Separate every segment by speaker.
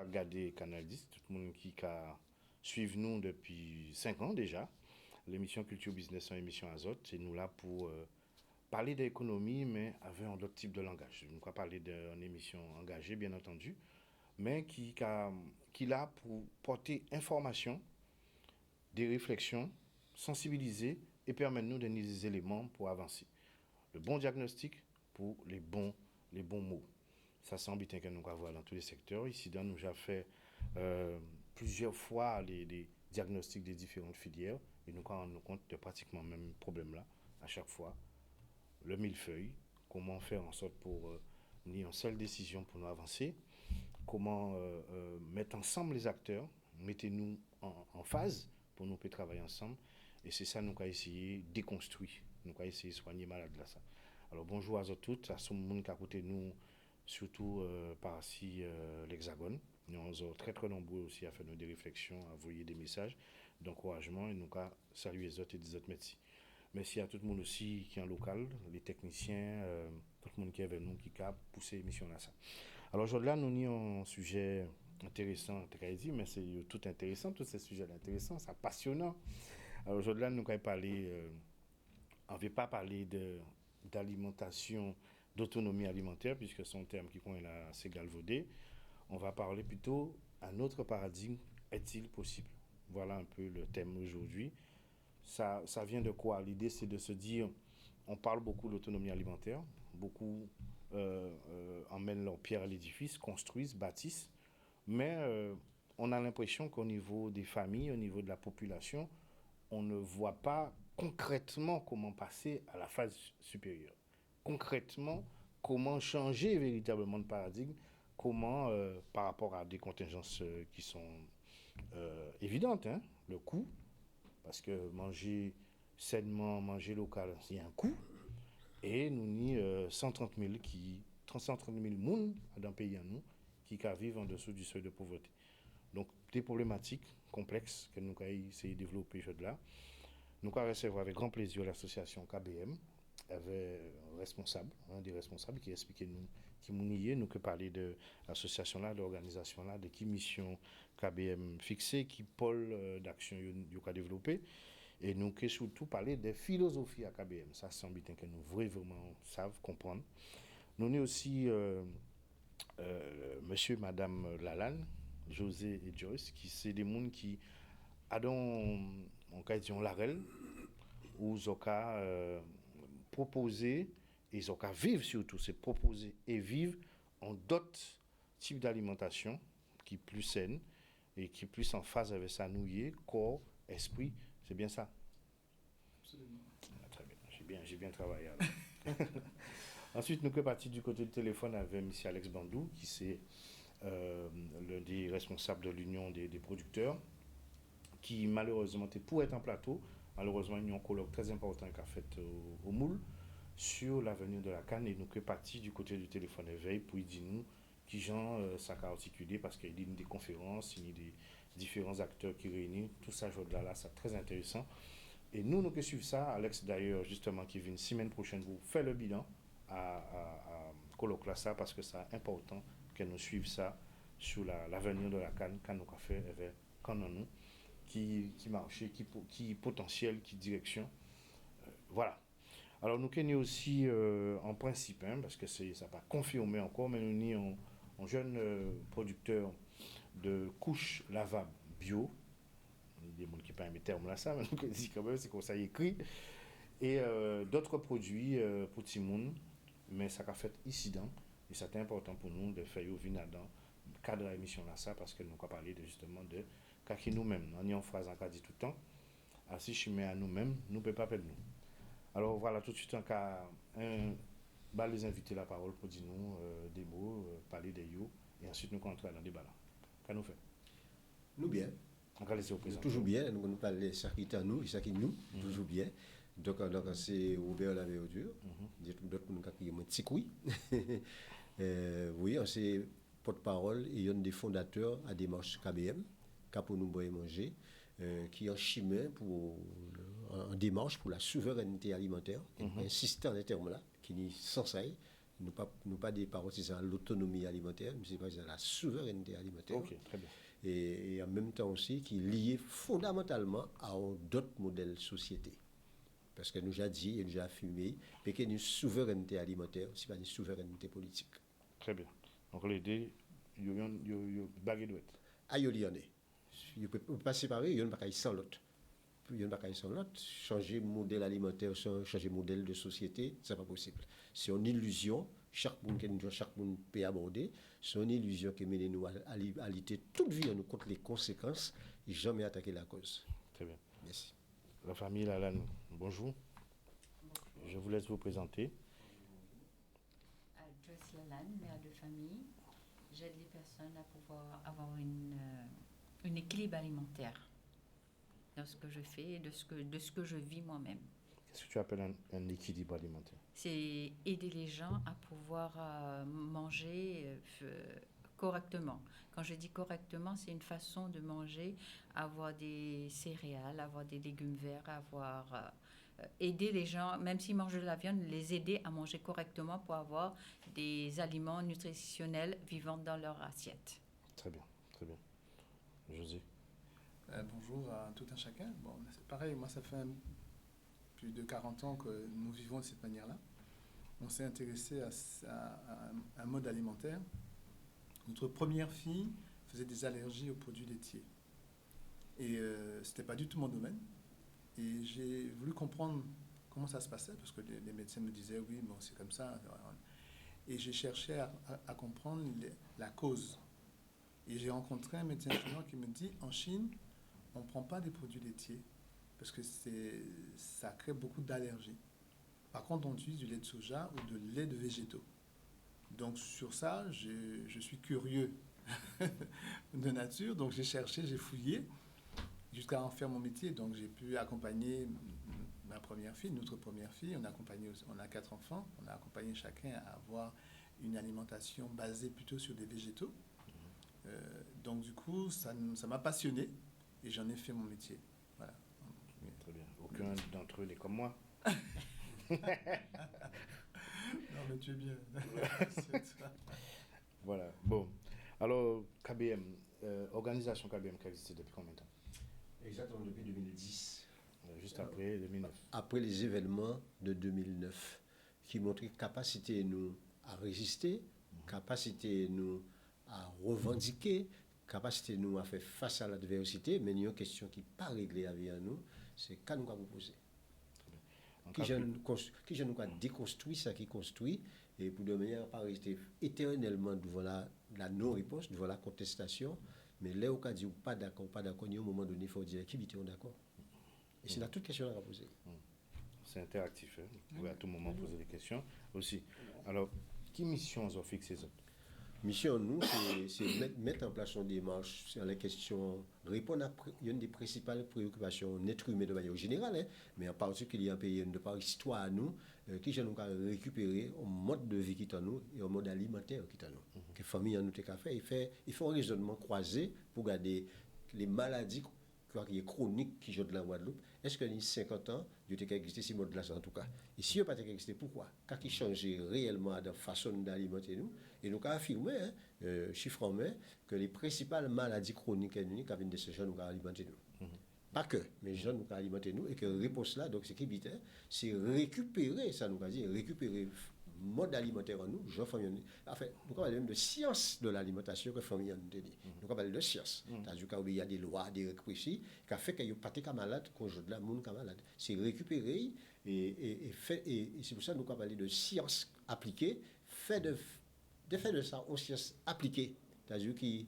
Speaker 1: regardé Canal 10, tout le monde qui a suivi nous depuis 5 ans déjà. L'émission Culture Business en émission Azote, c'est nous là pour parler d'économie, mais avec un autre type de langage. Nous allons parler d'une émission engagée, bien entendu, mais qui là pour porter information, des réflexions, sensibiliser et permettre nous de donner des éléments pour avancer. Le bon diagnostic pour les bons mots. Ça, c'est un but que nous avons voir dans tous les secteurs. Ici, nous avons fait plusieurs fois les diagnostics des différentes filières et nous avons rendu compte de pratiquement le même problème-là à chaque fois. Le millefeuille, comment faire en sorte pour ni une seule décision pour nous avancer, comment mettre ensemble les acteurs, mettez-nous en phase pour nous travailler ensemble. Et c'est ça nous avons essayé de déconstruire, nous avons essayé de soigner malade là ça. Alors bonjour à tous, à ce monde qui a côté nous, surtout par ici l'Hexagone. Nous sommes très très nombreux aussi à faire des réflexions, à envoyer des messages d'encouragement et nous avons saluer les autres et des autres médecins. Merci à tout le monde aussi qui est en local, les techniciens, tout le monde qui est avec nous, qui a poussé l'émission là ça. Alors aujourd'hui, nous avons un sujet intéressant, mais c'est tout intéressant, tous ces sujets intéressants, c'est passionnant. Alors aujourd'hui, nous allons parler, on ne veut pas parler d'alimentation, d'autonomie alimentaire, puisque c'est un terme qui est assez galvaudé. On va parler plutôt un autre paradigme, est-il possible? Voilà un peu le thème aujourd'hui. Ça vient de quoi? L'idée, c'est de se dire, on parle beaucoup de l'autonomie alimentaire, beaucoup emmènent leur pierre à l'édifice, construisent, bâtissent, mais on a l'impression qu'au niveau des familles, au niveau de la population, on ne voit pas concrètement comment passer à la phase supérieure. Concrètement, comment changer véritablement de paradigme, comment, par rapport à des contingences qui sont évidentes, hein, le coût, parce que manger sainement, manger local, il y a un coût. Et nous avons 130 000 personnes dans le pays en nous qui vivent en dessous du seuil de pauvreté. Donc, des problématiques complexes que nous avons essayé de développer là. Nous avons recevoir avec grand plaisir l'association KBM, avec un des responsables qui expliquait nous, qui nous que parler de l'association là, de l'organisation là, de qui mission KBM fixée, qui pôle d'action nous a développé. Et nous avons surtout parler des philosophies à KBM. Ça, c'est un but que nous vraiment savent comprendre. Nous avons aussi monsieur et madame Lalanne, José et Joyce, qui c'est des gens qui ont en l'arel, où ils ont proposé, et ils ont vivre surtout, c'est proposer et vivre en d'autres types d'alimentation qui plus saine et qui plus en phase avec sa nouillée, corps, esprit. C'est bien ça?
Speaker 2: Absolument.
Speaker 1: Ah, très bien, j'ai bien travaillé alors. Ensuite, nous sommes partis du côté du téléphone avec M. Alex Bandou, qui c'est l'un des responsables de l'Union des producteurs, qui malheureusement était pour être en plateau. Malheureusement, il y a un colloque très important qui a fait au Moule sur l'avenir de la canne. Et nous sommes partis du côté du téléphone éveil pour dire nous qui gens ça a articulé parce qu'il y a des conférences, il y a des différents acteurs qui réunissent. Tout ça, là, c'est très intéressant. Et nous suivons ça. Alex, d'ailleurs, justement, qui vient une semaine prochaine pour faire le bilan à colloque là, ça, parce que c'est important que nous suivions ça sur l'avenir de la canne, quand nous avons fait avec quand nous, qui marche, qui potentiel, qui direction. Voilà. Alors, nous sommes aussi en principe, hein, parce que ça n'a pas confirmé encore, mais nous sommes un jeune producteur de couches lavables bio. Il y a des gens qui ne parlent pas mes termes là, ça, mais nous dit quand même, c'est comme ça écrit. Et d'autres produits pour tout le monde, mais ça a fait ici dedans. Et c'est important pour nous de faire venir dans le cadre de l'émission là, ça, parce que nous avons parlé justement de qui nous-mêmes. On y a une phrase en dit tout le temps. Si je mets à nous-mêmes, nous ne pouvons pas perdre nous. Alors voilà, tout de suite, les inviter la parole pour dire nous des mots, parler des yo, et ensuite nous entrer dans le débat là. Qu'est-ce nous fait?
Speaker 3: Nous bien. Toujours bien, nous parlons de chacun nous, toujours bien. Donc c'est Robert Laverture, d'autres qui ont petit couille. Oui, c'est porte-parole et un des fondateurs à démarche KBM, pour nous boire et manger, qui est en chemin en démarche pour la souveraineté alimentaire, insistant dans les termes là, qui est sans ça, nous pas des partisans de l'autonomie alimentaire, mais c'est pas la souveraineté alimentaire.
Speaker 1: Ok, très bien.
Speaker 3: Et en même temps aussi qui est lié fondamentalement à d'autres modèles de société. Parce que nous avons dit et nous avons affirmé que une souveraineté alimentaire, ce n'est pas une souveraineté politique.
Speaker 1: Très bien. Donc les deux, il y a une baguette.
Speaker 3: Ah, il y en a. Il ne peut pas séparer, il y en a pas sans l'autre. Il y en a pas sans l'autre. Changer modèle alimentaire, changer modèle de société, ce n'est pas possible. C'est une illusion. Chaque monde peut aborder. C'est une illusion qui mène nous à lutter toute vie nous contre les conséquences et jamais attaquer la cause.
Speaker 1: Très bien.
Speaker 3: Merci.
Speaker 1: La famille Lalanne, bonjour. Je vous laisse vous présenter.
Speaker 4: Joyce Lalanne, mère de famille. J'aide les personnes à pouvoir avoir un équilibre alimentaire dans ce que je fais et de ce que je vis moi-même.
Speaker 1: Qu'est-ce que tu appelles un équilibre alimentaire?
Speaker 4: C'est aider les gens à pouvoir manger correctement. Quand je dis correctement, c'est une façon de manger, avoir des céréales, avoir des légumes verts, avoir aider les gens, même s'ils mangent de la viande, les aider à manger correctement pour avoir des aliments nutritionnels vivants dans leur assiette.
Speaker 1: Très bien, très bien. José.
Speaker 2: Bonjour à tout un chacun. Bon, c'est pareil, moi ça fait plus de 40 ans que nous vivons de cette manière-là. On s'est intéressé à un mode alimentaire. Notre première fille faisait des allergies aux produits laitiers. Et c'était pas du tout mon domaine. Et j'ai voulu comprendre comment ça se passait, parce que les médecins me disaient, oui, bon, c'est comme ça. Et j'ai cherché à comprendre la cause. Et j'ai rencontré un médecin chinois qui me dit, en Chine, on ne prend pas des produits laitiers, parce que ça crée beaucoup d'allergies. Par contre, on utilise du lait de soja ou de lait de végétaux. Donc sur ça, je suis curieux de nature, donc j'ai cherché, j'ai fouillé, jusqu'à en faire mon métier. Donc j'ai pu accompagner ma première fille, notre première fille. On a 4 enfants. On a accompagné chacun à avoir une alimentation basée plutôt sur des végétaux. Donc du coup, ça m'a passionné et j'en ai fait mon métier. Voilà.
Speaker 1: Très bien. Aucun d'entre eux n'est comme moi.
Speaker 2: Non, mais tu es bien.
Speaker 1: Voilà. Bon. Alors, KBM, organisation KBM qui a existé depuis combien de temps?
Speaker 3: Exactement, depuis 2010.
Speaker 1: Juste après 2009.
Speaker 3: Après les événements de 2009, qui montraient capacité nous à résister, capacité nous à revendiquer, capacité nous à faire face à l'adversité, mais il y a une question qui n'est pas réglée avec nous, c'est qu'à nous à vous poser. Qui je nous a déconstruit ça qui construit, et pour de manière à pas rester éternellement devant la non-réponse, devant la contestation, mais là où on dit pas d'accord, il y a un moment donné, il faut dire qui est d'accord. Et c'est là toute question à poser.
Speaker 1: C'est interactif, hein? Vous pouvez à tout moment poser des questions aussi. Alors, quelle mission ont fixé ça?
Speaker 3: Mission, nous, c'est mettre en place une démarche sur les questions, répondre à une des principales préoccupations d'être humain de manière générale, hein, mais en particulier en pays de par histoire à nous, qui nous récupérer un mode de vie qui est en nous et un mode alimentaire qui est en nous. Que la famille en nous a fait, il faut un raisonnement croisé pour garder les maladies qui est chronique qui joue de la Guadeloupe. Est-ce que les 50 ans, il y a existé ce mode-là en tout cas? Et si il n'y a pas existé, pourquoi? Quand il changeait réellement de façon d'alimenter nous, et nous avons affirmé, chiffre en main, que les principales maladies chroniques et uniques viennent de ces gens qui alimenter nous. Pas que, mais les gens nous alimenter nous, et que la réponse là, donc c'est qui vite, c'est récupérer, ça nous a dit, récupérer mode alimentaire en nous, enfin, nous parlons même de science de l'alimentation que famille nous dit. Nous parlons de science. C'est-à-dire qu'il y a des lois, des règles précises, qui fait qu'il y a pas de malade, qu'on joue de la monde malade. C'est récupérer et c'est pour ça que nous parlons de science appliquée, fait de ça en science appliquée. C'est-à-dire qu'il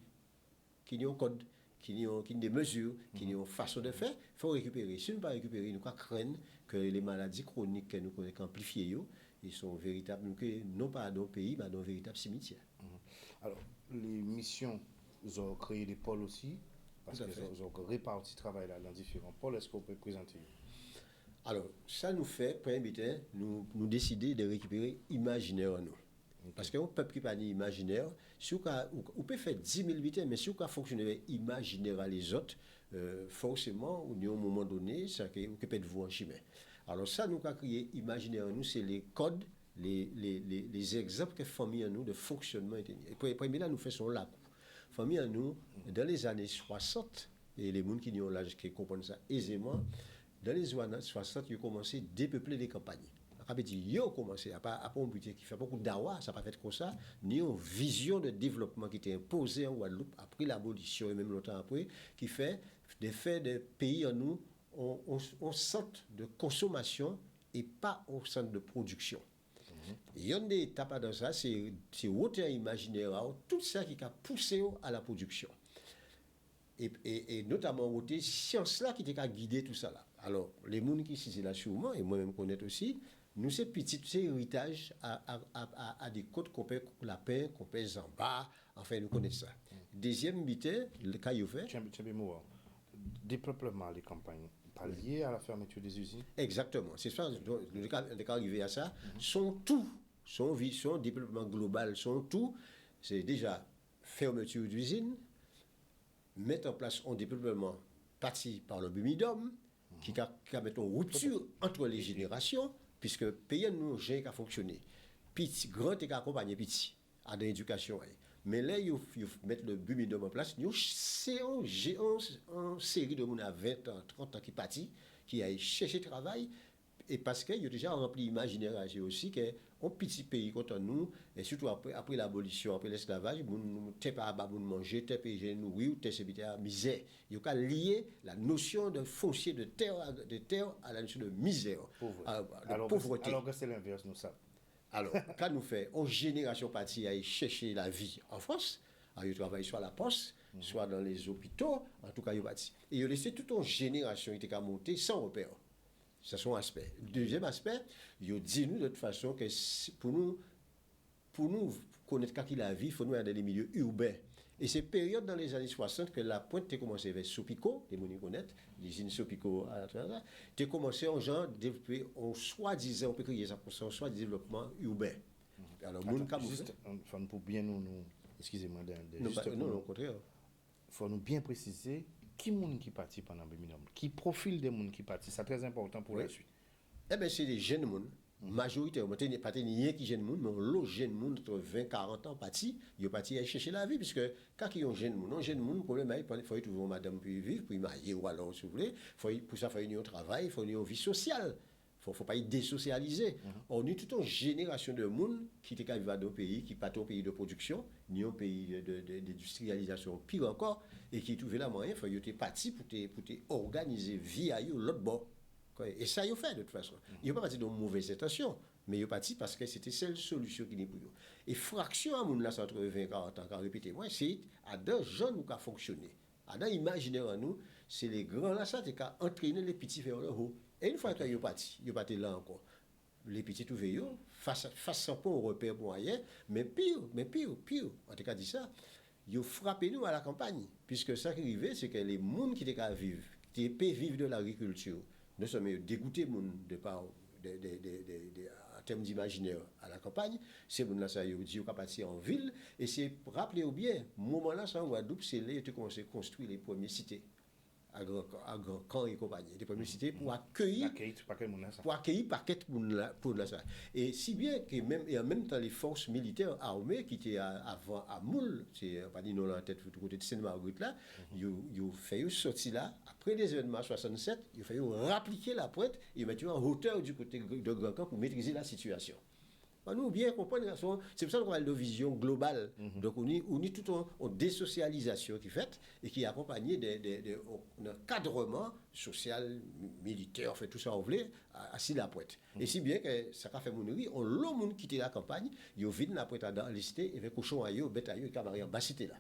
Speaker 3: y a un code, qu'il y a des mesures, qu'il y a une façon de faire, il faut récupérer. Si nous ne pas récupérer, nous craignons que les maladies chroniques que nous amplifiées, ils sont véritables, non pas dans le pays, mais dans un véritable cimetière.
Speaker 1: Alors, les missions, vous avez créé des pôles aussi, parce que vous avez réparti le travail là dans différents pôles. Est-ce que vous pouvez présenter?
Speaker 3: Alors, ça nous fait, premier nous décider de récupérer l'imaginaire en nous. Okay. Parce qu'un peuple qui n'a pas d'imaginaire, si on peut faire 10 000 butins, mais si on fonctionne avec l'imaginaire à les autres, forcément, au moment donné, ça peut être vous en chemin. Alors ça, nous avons créé imaginaire en nous, c'est les codes les exemples que famille en nous de fonctionnement était. Et premier là, nous faisons là. Famille en nous, dans les années 60, et les gens qui ont l'âge qui comprennent ça aisément, dans les années 60, ils ont commencé à dépeupler les campagnes. Ils ont commencé, à pas un budget qui fait beaucoup d'awa, ça n'a pas fait comme ça, ni une vision de développement qui était imposée en Guadeloupe après l'abolition et même longtemps après, qui fait des pays en nous, on centre de consommation et pas au centre de production. Il y a une étape dans ça, c'est hauteur imaginaire, tout ça qui a poussé à la production. Et notamment, c'est science là qui t'a guidé tout ça là. Alors, les gens qui sont là sûrement, et moi-même connais aussi, nous, c'est petit, c'est héritage à des côtes qu'on paie lapin, qu'on paie zamba, enfin, nous connaissons ça. Deuxième bité, le cas où fait.
Speaker 1: Dépeuplement des campagnes, pas lié à la fermeture des usines.
Speaker 3: Exactement, c'est ça, le cas arrivé à ça, son vision, développement global, son tout, c'est déjà fermeture d'usines, mettre en place un développement parti par le Bumidum, qui a mettre une rupture entre les générations, puisque pays nous j'ai qu'à fonctionner. Petit, grand et accompagner petit à l'éducation. Mais là, ils mettent le Bumidum en place. C'est une série de monde à 20 ans, 30 ans qui partit, qui a cherché travail. Et parce qu'il y a déjà rempli l'imaginaire aussi qu'un petit pays contre nous, et surtout après l'abolition, après l'esclavage, nous ne pas à manger, nous ne nourrir, nous à misère. Il y a lié la notion de foncier de terre à la notion de misère, de pauvreté.
Speaker 1: Alors que c'est l'inverse, nous savons.
Speaker 3: Alors, quand nous faisons, une génération partie à chercher la vie en France, ils travaillent soit à la poste, soit dans les hôpitaux, en tout cas, ils partent. Et ils ont laissé toute une génération qui était montée sans repère. C'est son aspect. Deuxième aspect, ils dit nous de toute façon que pour nous connaître quand il a vie, il faut nous aller dans les milieux urbains. Et c'est période dans les années 60 que la pointe a commencé avec Sopico, les gens connaissent, l'usine Sopico, tu as commencé en genre développer, en soi-disant, on peut crier ça pour ça, en soi-disant développement urbain.
Speaker 1: Alors, juste, pour bien nous excusez-moi,
Speaker 3: non, au contraire.
Speaker 1: Il faut nous bien préciser qui est qui partit pendant le minimum, qui profile des gens qui partent. C'est très important pour la suite.
Speaker 3: Eh bien, c'est des jeunes gens. Majoritairement, il n'y a pas de qui jeunes gens, mais l'autre jeune monde entre 20 et 40 ans parti, ils sont partis chercher la vie, puisque quand ils ont jeune monde, le problème est qu'il faut trouver une madame pour vivre, pour y marier, ou alors, si vous voulez, pour ça, il faut un travail, il faut une vie sociale. Il ne faut pas y désocialiser. On a toute une génération de monde qui est arrivé dans un pays, qui n'est pas un pays de production, ni un pays d'industrialisation, pire encore, et qui trouvait la moyen, il faut être parti pour organiser vie à l'autre bord. Et ça, ils ont fait de toute façon. Ils n'ont pas parti de mauvaise intention, mais ils ont parti parce que c'était celle solution qui n'est pour eux. Et fraction à mon là, c'est entre 20 et 40 ans, quand répétez, moi, c'est à deux jeunes qui ont fonctionné. À deux imaginaire à nous, c'est les grands là, ça, qui ont entraîné les petits vers le haut. Et une fois qu'ils sont partis là encore. Les petits tout veillent, face à pas au repère moyen, mais pire, en tout cas dit ça, ils ont frappé nous à la campagne. Puisque ça qui arrivait, c'est que les gens qui étaient vivre, qui étaient vivre de l'agriculture, nous sommes dégoûtés de par en termes d'imaginaire à la campagne, ces gens-là, ça y est, partis en ville, et c'est, rappelez-vous bien, moment là, ça en Guadeloupe, c'est là qu'ils ont commencé à construire les premières cités. À Grand Camp et compagnie, des premières cités pour accueillir paquet pour la ça. Et si bien que même et en même temps les forces militaires armées qui étaient avant à Moule, c'est pas dit non la tête du côté de Sainte-Marguerite là, ils ont fait sortir là après les événements 67, ils ont fait rappliquer la pointe et mettre en hauteur du côté de Grand Camp pour maîtriser la situation. Nous bien comprendre, c'est pour ça qu'on a une vision globale. Donc on est tout en désocialisation qui est faite et qui est accompagnée d'un cadrement social, militaire, fait tout ça on voulait, assis la pointe. Et si bien que ça a fait mon riz, on l'a monde quitter la campagne, ils ont vidé la pointe dans l'isté, et avec cochon à eux, bête à eux, et camarade en bas cité là.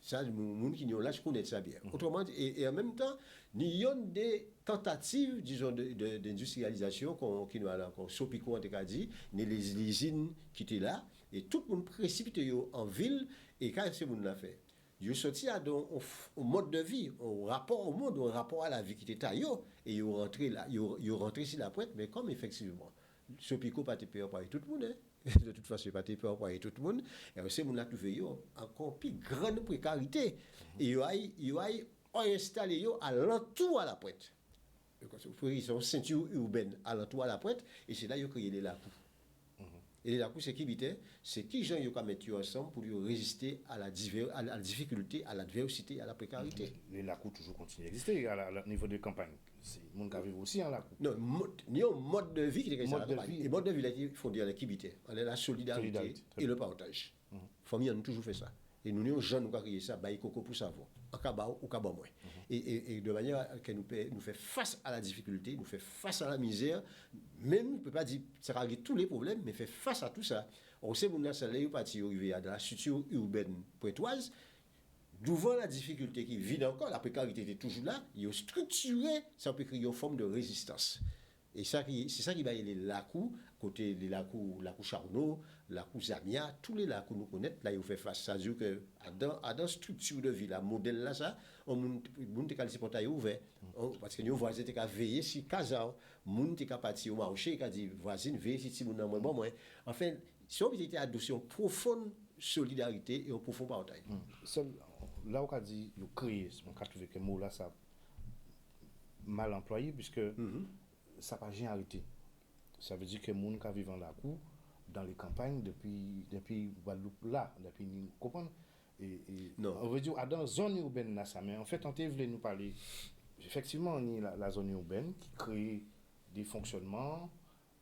Speaker 3: Ça, les gens qui ont là, je connais ça bien. Autrement, et en même temps, il y a des tentatives, disons, d'industrialisation qui nous a encore Sopico, on t'a dit, les usines qui étaient là, et tout le monde précipité en ville, et quand ce monde l'a fait, ils sont sortis au mode de vie, au rapport au monde, au rapport à la vie qui était à eux, et ils ont rentré là, ils ont rentré sur la pointe, mais comme effectivement, Sopico n'a pas été payé par tout le monde, hein. De toute façon, il n'y a pas été payé par tout le monde, et aussi, on a trouvé encore plus grande précarité, et ils ont installé à l'entour à la pointe. Ils sont ceinture urbaine à l'entour à la pointe, et c'est là qu'ils ont créé les lapous. Et la course sécurité, c'est qui gens qui mettent ensemble pour résister à la difficulté, à l'adversité, à la précarité.
Speaker 1: Les lacous toujours continuent à exister au niveau des campagnes. C'est monde qui vivent aussi en lacou.
Speaker 3: Non, il y a un mode de vie qui est
Speaker 1: Mode de vie.
Speaker 3: Et mode de vie, il faut dire l'équité, la solidarité et le partage. Famille, on a toujours fait ça. Et nous, les jeunes, nous avons créé ça, bah, coco pour savoir, en cabao ou cabao moins. Et de manière que nous fait face à la difficulté, nous fait face à la misère, même, on ne peut pas dire que ça règle tous les problèmes, mais fait face à tout ça. On sait que nous sommes partis arriver dans la structure urbaine pointoise, devant la difficulté qui vit encore, la précarité est toujours là, il a structuré, ça peut créer une forme de résistance. Et c'est ça qui va y aller les lacous, côté les lacous Charnot, lacous Zamia, tous les lacous nous connaissons, là, ils fait face. Ça veut dire que dans la structure de vie, la modèle là, ça, on monde qui a les portails ouverts. Parce que nos voisins étaient qu'à veiller si casa, monde qui a parti au marché, qui a dit voisine veille si mon moins bon moins. Enfin, si on était adossé une profonde solidarité et un profond partage.
Speaker 1: Là où on a dit le créer, on a trouvé que mot là ça mal employé puisque ça n'a pas jamais arrêté. Ça veut dire que les gens qui vivent en Lacou, dans les campagnes, depuis Guadeloupe là, depuis nous comprenons.
Speaker 3: Non.
Speaker 1: On veut dire, dans la zone urbaine, là, ça, mais en fait, on voulait nous parler. Effectivement, on est la zone urbaine qui crée des fonctionnements.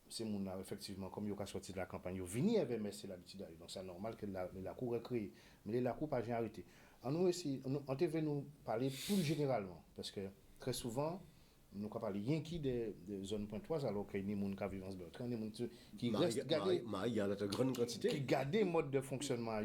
Speaker 1: C'est mon effectivement, comme ils ont sorti de la campagne, ils ont venu avec c'est l'habitude d'aller. Donc c'est normal que les Lacou recréent. Mais les Lacou pas jamais arrêté. Nous aussi, on voulait nous parler plus généralement. Parce que très souvent, nous avons parlé rien qui des zones pointoises alors qu'il y a des gens qui vivent en ce d'autres. Il y a des gens qui restent
Speaker 3: il y a une grande quantité.
Speaker 1: Qui gardent le mode de fonctionnement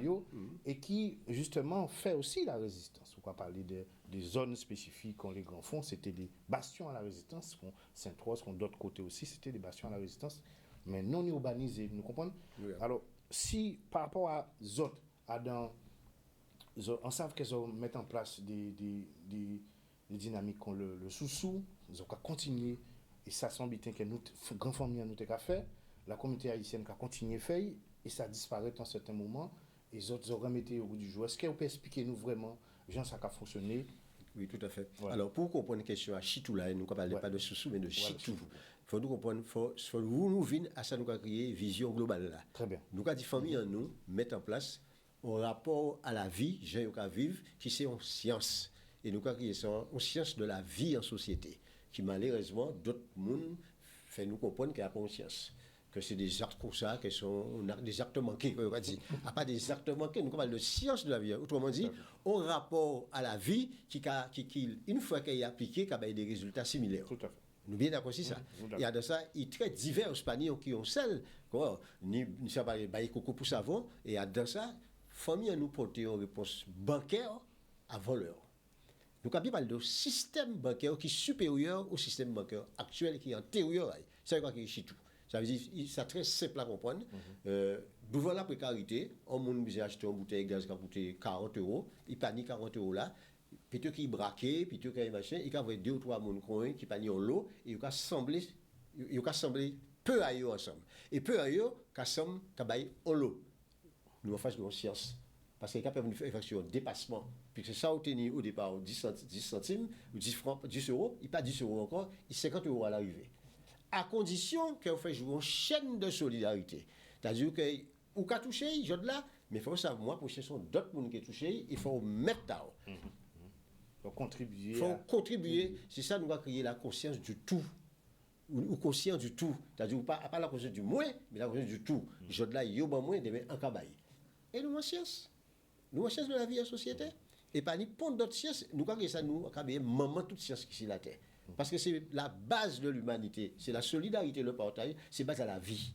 Speaker 1: et qui justement fait aussi la résistance. On va parler des zones spécifiques qu'on les grands fonds, c'était des bastions à la résistance. Saint-Rose, d'autres côtés aussi, c'était des bastions à la résistance, mais non urbanisés, nous comprenons? Oui. Alors, si par rapport à Zot, on sait qu'ils mettent en place des dynamiques qu'on le sous-sous, ils ont continué, et ça semble bien que nous, grand famille, nous avons fait, la communauté haïtienne a continué à faire, et ça disparaît en certains moments, et les autres ont remis au bout du jour. Est-ce que vous pouvez expliquer nous vraiment, Jean, ça a fonctionné?
Speaker 3: Oui, tout à fait.
Speaker 1: Ouais.
Speaker 3: Alors, pour comprendre une question à Chitou, là, nous ne parlons pas de sous-sous, mais de Chitou. Il faut nous comprendre, nous venir à ça, nous avons créé une vision globale là.
Speaker 1: Très bien.
Speaker 3: Nous avons dit famille en nous, mettre en place un rapport à la vie, gens qui vivent, qui c'est en science. Et nous avons créé une science de la vie en société, qui malheureusement, d'autres mondes fait nous comprendre qu'il n'y a pas une science. Que c'est des actes comme ça, qui sont des actes manqués, on va dire. À pas des actes manqués, nous parlons de science de la vie. Autrement dit, un rapport à la vie qui une fois qu'il est appliqué, qui a des résultats similaires.
Speaker 1: Tout à fait.
Speaker 3: Nous bien d'accord aussi ça. Et à de ça, il est très divers qui ont celle, ni ça va bailler coco pour savon, et à de ça, famille nous porter une réponse bancaire à voleur. Nous avons parlé de système bancaire qui est supérieur au système bancaire actuel qui est antérieur. C'est quoi qui est tout. Ça veut dire c'est très simple à comprendre. Devant la précarité, on monde besoin acheter une bouteille de gaz qui a coûté 40 €, il pas ni 40 € là. Plutôt qu'il braqué, plutôt qu'il machin, il y a 2 ou 3 moun coin qui pas ni en l'eau et il a semblé peu à eux ensemble. Et peu à eux qu'a semble qu'a bail en l'eau. Nous en face de science. Parce qu'il y a capable de faire un dépassement. Puisque ça a tenu au départ 10 centimes, ou 10 francs, 10 €, il pas 10 € encore, il 50 € à l'arrivée. À condition qu'on fait jouer une chaîne de solidarité. C'est-à-dire que ou qu'a touché, je là, mais il faut savoir moi pour ce sont d'autres monde qui touché, il faut mettre là.
Speaker 1: Faut contribuer.
Speaker 3: Il faut contribuer. C'est ça, nous va créer la conscience du tout. Ou conscient du tout. C'est-à-dire, pas la conscience du moins, mais la conscience du tout. Je là, il y a moins, demain, en cabaye. Et nous, en science. Nous, en science de la vie en société. Et pas ni pour d'autres sciences, nous, quand ça, nous, en cabaye, maman, toute science qui est sur la terre. Parce que c'est la base de l'humanité. C'est la solidarité, le partage, c'est base à la vie.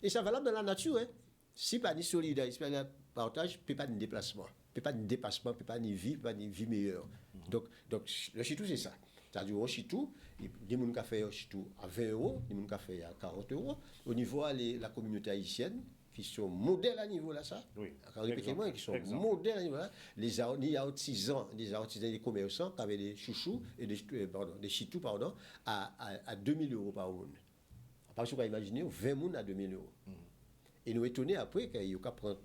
Speaker 3: Et ça valable dans la nature. Hein. Si pas ni solidarité, pas ni partage, peut pas ni déplacement. Peut pas ni dépassement, peut pas ni vie meilleure. Donc le chitou, c'est ça. C'est-à-dire, au chitou, il y a des gens qui font chitou à 20 €, des gens qui font à 40 €. Au niveau de la communauté haïtienne, qui sont modèles à niveau là, ça.
Speaker 1: Oui.
Speaker 3: Répétez-moi, qui sont modèles à niveau là. Les artisans, des commerçants qui avaient des chouchous, et des chitous, à 2 000 € par mois. Parce qu'on va imaginer 20 moun à 2 000 €. Et nous étonnés après qu'il y a prendre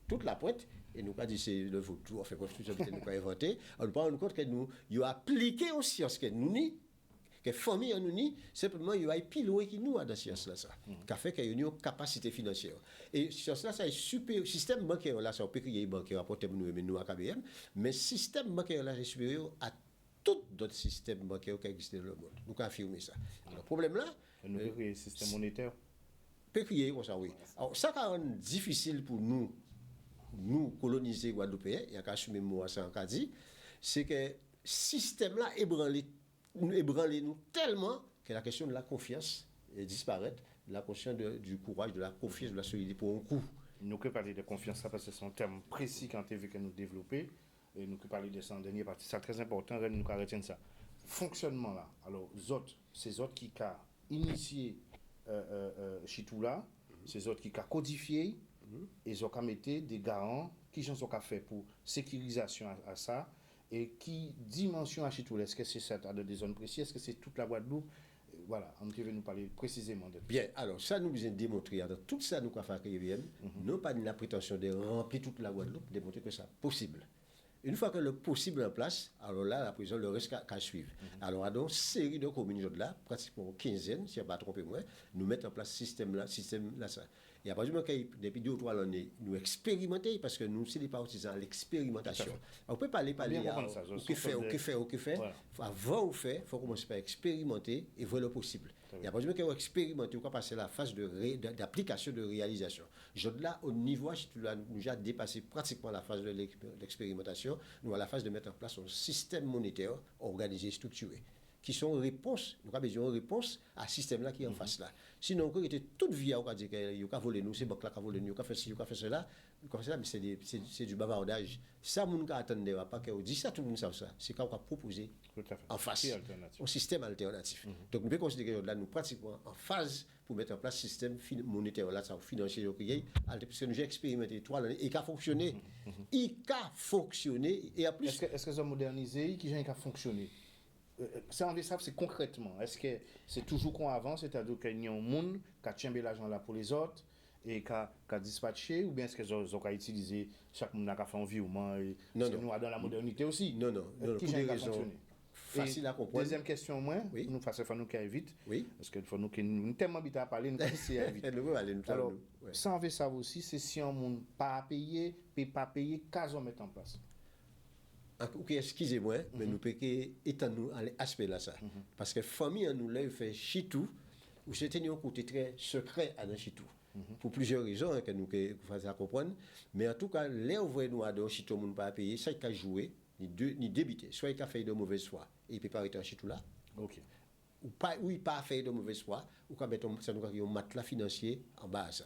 Speaker 3: toute la pointe. Et nous, pas dit c'est le vautour, enfin, construction que nous avons inventé. On nous rend compte que nous avons appliqué aux sciences que nous ni, Que famille en nous simplement il y a plus loin qui nous dans science là ça. Qui fait qu'il y a une capacité financière. Et science là ça est super système bancaire là ça peut crier bancaire apporter nous à KBM, mais système bancaire là est supérieur à tout d'autres systèmes bancaires qui existent dans le monde. Nous pouvons affirmer ça. Le problème là,
Speaker 1: Nous créer un système monétaire.
Speaker 3: peut crier comme ça, oui. Alors, ça qui rend difficile pour nous coloniser Guadeloupéens, il y a qu'à assumer moi ça en dit, c'est que le système là ébranlé nous tellement que la question de la confiance disparaît, la question du courage, de la confiance, de la solidité pour un coup.
Speaker 1: Nous que parler de confiance, parce que c'est un terme précis quand tu veux que nous développer. Et nous que parler de ça en dernière partie. C'est très important, nous qu'on retienne ça. Fonctionnement là. Alors, ces autres qui ont initié Chitou là, ces autres qui ont codifié, ils ont mis des garants qui ont fait pour sécurisation à ça. Et qui dimension à Chitou, est-ce que c'est ça dans des zones précises, est-ce que c'est toute la Guadeloupe? Voilà, on peut nous parler précisément de tout.
Speaker 3: Bien, alors ça nous besoin démontrer, dans tout ça nous avons fait à KBM, nous pas la prétention de remplir toute la Guadeloupe, démontrer que c'est possible. Une fois que le possible est en place, alors là, la prison, le reste qu'à suivre. Alors, dans une série de communes là, pratiquement une quinzaine, si je ne pas trompé moi, nous mettons en place ce système là ça. Et à partir du moment que depuis 2 ou 3 années, nous expérimentons, parce que nous, c'est des partisans de l'expérimentation. On peut pas aller au que fait. Avant de faire, il faut commencer par expérimenter et voir le possible. Et à partir du moment que vous expérimentez, vous passer la phase d'application, de réalisation. Là, au niveau, nous avons déjà dépassé pratiquement la phase de l'expérimentation. Nous avons la phase de mettre en place un système monétaire organisé, structuré, qui sont réponses, nous avons besoin de réponses à ce système-là qui est en face là. Sinon, on était toute vie à dire qu'il a volé nous, c'est banque là qui a volé nous, qui a fait ci, qui a fait cela, mais c'est du bavardage. Ça, nous n'attendons pas qu'on dise ça, tout le monde sait ça. C'est qu'on a proposé en face un système alternatif. Donc, nous pouvons considérer que là, nous pratiquement en phase pour mettre en place un système monétaire, là, ça financier, puisque nous avons expérimenté 3 années et qui a fonctionné. Il a fonctionné. Et en plus.
Speaker 1: Est-ce que ça a modernisé, qui a fonctionné? Ça, on veut savoir, c'est concrètement. Est-ce que c'est toujours qu'on avance, c'est-à-dire qu'il y a un monde qui a timbé l'argent là pour les autres et qui a dispatché, ou bien est-ce qu'ils ont utilisé chaque monde qui a fait un virement et nous dans la modernité aussi?
Speaker 3: Non,
Speaker 1: qui
Speaker 3: pour des raisons
Speaker 1: fonctionné?
Speaker 3: faciles à comprendre.
Speaker 1: Deuxième question, moi,
Speaker 3: oui.
Speaker 1: Nous faisons nous qui aille vite.
Speaker 3: Oui.
Speaker 1: Parce qu'il faut nous qui nous tellement vite à parler, nous qui aille vite. Alors, ça, on veut savoir aussi, c'est si un monde pas payé, pas payé, qu'est-ce qu'on met en place?
Speaker 3: Ok, excusez-moi, mais nous pouvons étendre l'aspect là ça. Parce que famille, nous l'a fait Chitou, où c'était un côté très secret à Chitou. Pour plusieurs raisons que nous faisons comprendre. Mais en tout cas, les nous à Chitou, nous ne pas payer, ça il a joué, ni débité. Soit il a fait de mauvaise foi, et il ne peut pas arrêter en Chitou là.
Speaker 1: Ok.
Speaker 3: Ou il pas fait de mauvaise foi, ou quand mettre un matelas financier en bas à ça.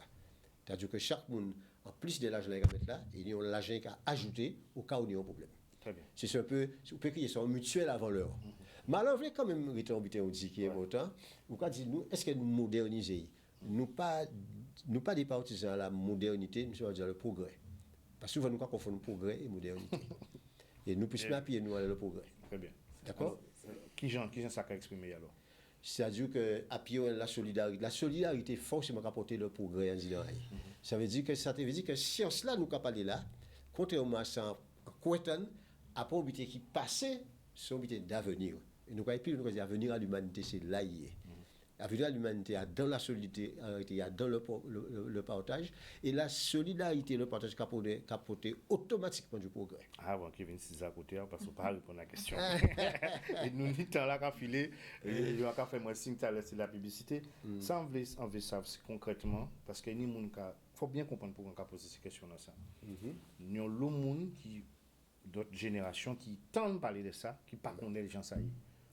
Speaker 3: C'est-à-dire que chaque monde, en plus de l'argent qu'il va mettre là, il y a l'argent qu'il a ajouté au cas où il y a un problème. C'est un peu, vous pouvez crier, c'est un mutuel avant l'heure. Mais alors, vous voulez quand même retomber au dit qui est important. Vous pouvez dire, nous, est-ce que nous moderniser? Nous pas des partisans à la modernité, nous dire le progrès. Parce que souvent, nous confondons progrès et modernité. Et nous puissions appuyer nous le progrès.
Speaker 1: Très bien.
Speaker 3: D'accord?
Speaker 1: Qui j'en ça qu'a exprimé alors?
Speaker 3: C'est-à-dire que appuyer la solidarité forcément apporter le progrès en disant. Ça veut dire que science là, nous parler là, contrairement à ça, en Kouetan, à pas obiter qui passait, c'est obiter d'avenir. Et nous croyons plus, l'avenir à l'humanité, c'est là y est. L'avenir à l'humanité, dans la solidarité, dans le partage. Et la solidarité, le partage, capoté automatiquement du progrès.
Speaker 1: Ah bon, Kevin, c'est à côté, parce qu'on ne peut pas répondre à la question. Et nous, nous temps là, qu'à filer, il y a fait moi signe, c'est la publicité. Ça, on veut savoir concrètement, parce que il faut bien comprendre pourquoi on a posé ces questions-là. Nous avons le monde qui. D'autres générations qui tendent à parler de ça, qui ne connaissent les gens ça y est.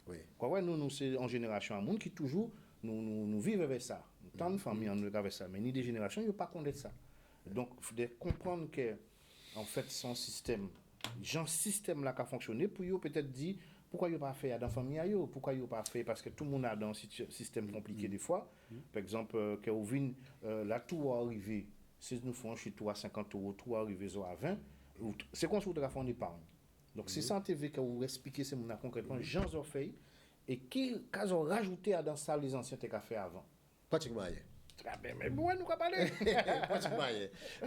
Speaker 3: Oui.
Speaker 1: Quoi, nous, c'est en génération un monde qui toujours, nous vivons avec ça. Tant de familles en avec ça. Mais ni des générations, ils ne connaissent pas ça. Donc, il faut comprendre que, en fait, son système, genre système là qui a fonctionné, pour eux peut-être dire, pourquoi ils n'ont pas fait dans la famille, pourquoi ils n'ont pas fait, parce que tout le monde a dans un système compliqué des fois. Par exemple, quand la tour arrivé, si nous faisons chez toi à 50 €, tout arrivé à 20, c'est qu'on se voudra faire en épargne. Donc, c'est ça en TV que vous expliquez ces mots concrètement, gens ont fait et qu'ils ont rajouté dans ça les anciens qui ont fait avant.
Speaker 3: Pratiquement rien.
Speaker 1: Très bien, mais bon, nous, quoi parler?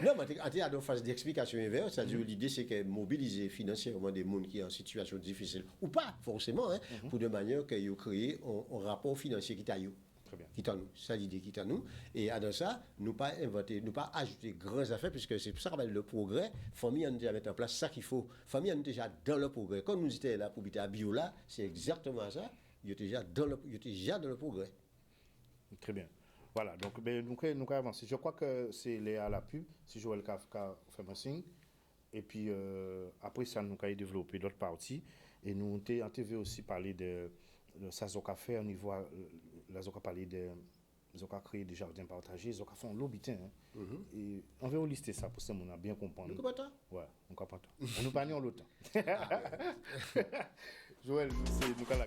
Speaker 3: Non, mais en termes de phase d'explication inverse, c'est-à-dire l'idée c'est que mobiliser financièrement des gens qui sont en situation difficile, ou pas forcément, hein, pour de manière qu'ils créent un rapport financier qui t'a eu.
Speaker 1: Très bien.
Speaker 3: Qui t'a nous, c'est l'idée qui t'a nous. Et dans ça, nous pas inventer, nous pas ajouter grands affaires, puisque c'est pour ça qu'on appelle le progrès. Famille, on a déjà mis en place ça qu'il faut. Famille, on est déjà dans le progrès. Quand nous étions là pour habiter à Bio là, c'est exactement ça. Il était déjà dans le progrès.
Speaker 1: Très bien. Voilà, donc nous allons avancer. Je crois que c'est Léa à la pub, si Joël Kafka fait un signe. Et puis après ça, nous allons développer d'autres parties. Et nous avons en TV aussi parlé de ça, qu'on a fait au niveau, là, on a parlé de, on a créé des jardins partagés, on a fait un lobbytin. Hein. Et on va lister ça pour ça, on a bien compris.
Speaker 3: Nous comprenons.
Speaker 1: Ouais, on comprend. Nous parlons l'autre. Joël, c'est nous allons